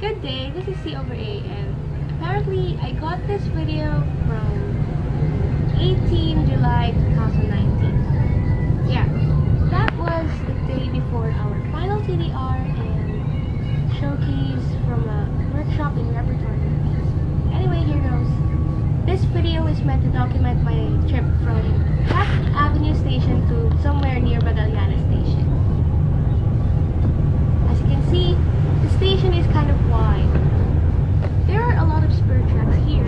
Good day, this is C over A, and apparently I got this video from 18 July 2019. Yeah, that was the day before our final TDR and showcase from a workshop in repertoire movies. Anyway, here goes. This video is meant to document my trip from Taft Avenue Station to somewhere near Magallanes Station. As you can see, the station is kind of wide. There are a lot of spur tracks here,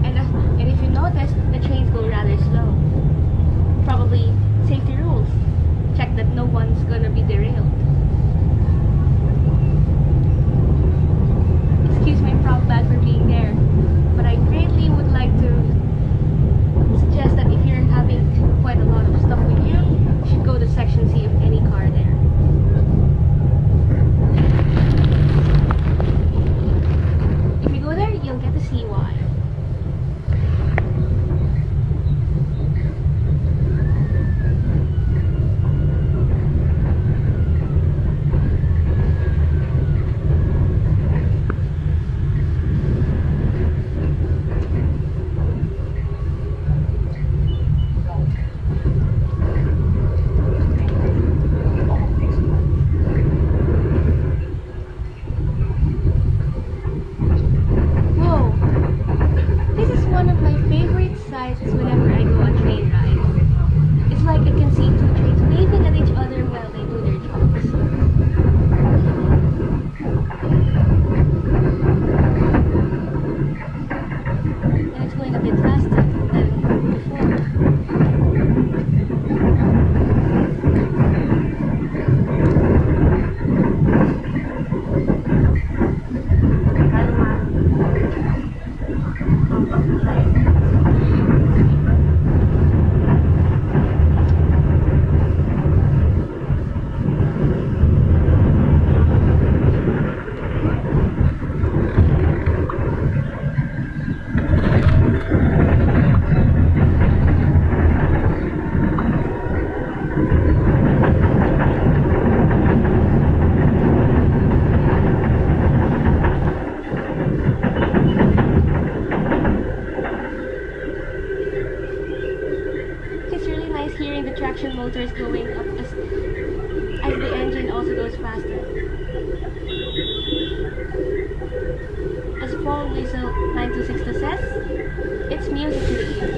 and if you notice, the trains go rather slow. Probably safety rules. Check that no one's gonna be derailed. Excuse my prop bag for being there, but I greatly would like to suggest that if you're having quite a lot of stuff with you, you should go to section C of any car there. You'll get to see why. Whenever I go on train rides, it's like I can see two trains waving at each other while they do their jobs. And it's going a bit faster than before. Hearing the traction motors going up as the engine also goes faster. As Paul Whistle 926 says, it's music to the ears.